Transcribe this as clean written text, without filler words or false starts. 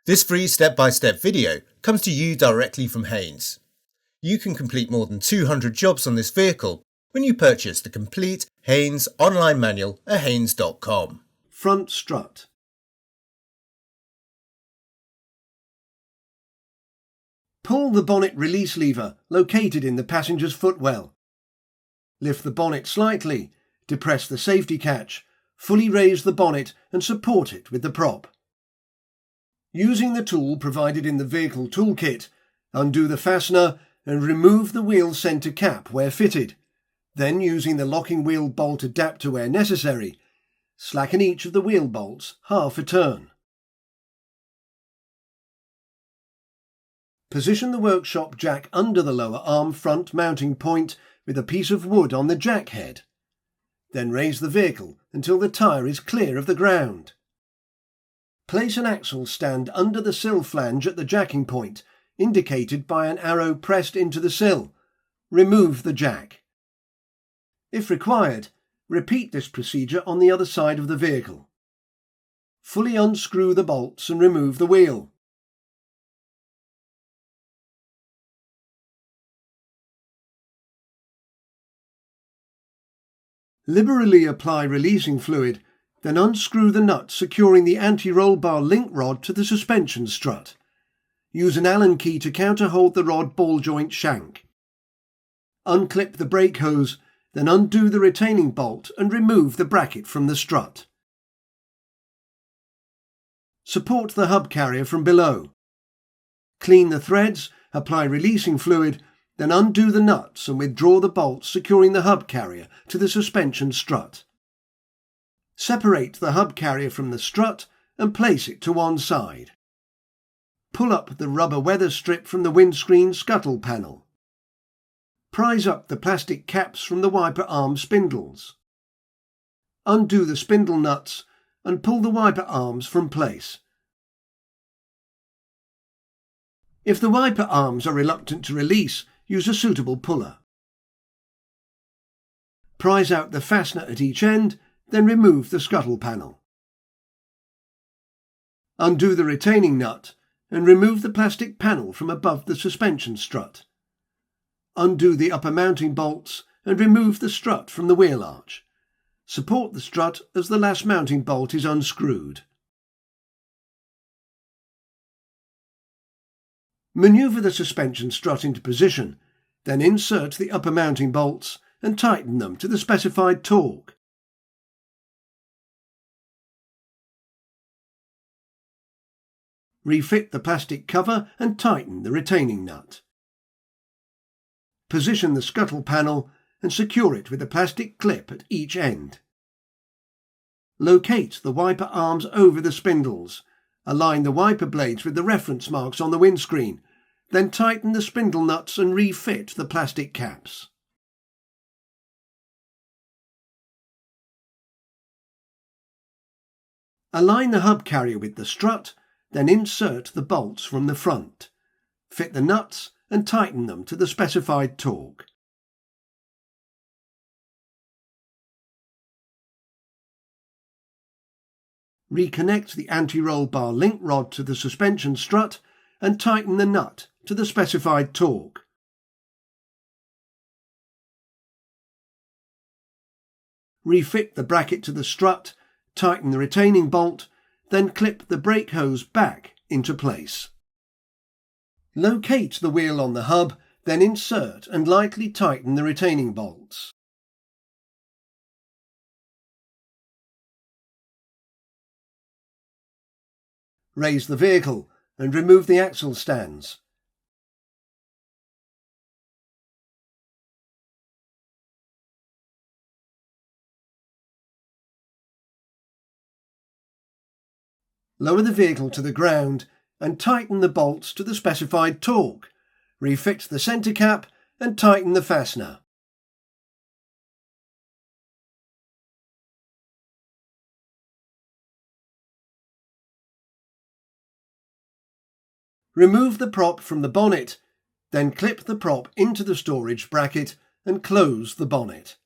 This free step-by-step video comes to you directly from Haynes. You can complete more than 200 jobs on this vehicle when you purchase the complete Haynes online manual at haynes.com. Front strut. Pull the bonnet release lever located in the passenger's footwell. Lift the bonnet slightly, depress the safety catch, fully raise the bonnet and support it with the prop. Using the tool provided in the vehicle toolkit, undo the fastener and remove the wheel centre cap where fitted. Then, using the locking wheel bolt adapter where necessary, slacken each of the wheel bolts half a turn. Position the workshop jack under the lower arm front mounting point with a piece of wood on the jack head. Then raise the vehicle until the tyre is clear of the ground. Place an axle stand under the sill flange at the jacking point, indicated by an arrow pressed into the sill. Remove the jack. If required, repeat this procedure on the other side of the vehicle. Fully unscrew the bolts and remove the wheel. Liberally apply releasing fluid, then unscrew the nut securing the anti-roll bar link rod to the suspension strut. Use an Allen key to counterhold the rod ball joint shank. Unclip the brake hose, then undo the retaining bolt and remove the bracket from the strut. Support the hub carrier from below. Clean the threads, apply releasing fluid, then undo the nuts and withdraw the bolts securing the hub carrier to the suspension strut. Separate the hub carrier from the strut and place it to one side. Pull up the rubber weather strip from the windscreen scuttle panel. Prise up the plastic caps from the wiper arm spindles. Undo the spindle nuts and pull the wiper arms from place. If the wiper arms are reluctant to release, use a suitable puller. Prise out the fastener at each end, then remove the scuttle panel. Undo the retaining nut and remove the plastic panel from above the suspension strut. Undo the upper mounting bolts and remove the strut from the wheel arch. Support the strut as the last mounting bolt is unscrewed. Maneuver the suspension strut into position, then insert the upper mounting bolts and tighten them to the specified torque. Refit the plastic cover and tighten the retaining nut. Position the scuttle panel and secure it with a plastic clip at each end. Locate the wiper arms over the spindles. Align the wiper blades with the reference marks on the windscreen, then tighten the spindle nuts and refit the plastic caps. Align the hub carrier with the strut, then insert the bolts from the front. Fit the nuts and tighten them to the specified torque. Reconnect the anti-roll bar link rod to the suspension strut and tighten the nut to the specified torque. Refit the bracket to the strut, tighten the retaining bolt, then clip the brake hose back into place. Locate the wheel on the hub, then insert and lightly tighten the retaining bolts. Raise the vehicle and remove the axle stands. Lower the vehicle to the ground and tighten the bolts to the specified torque. Refit the centre cap and tighten the fastener. Remove the prop from the bonnet, then clip the prop into the storage bracket and close the bonnet.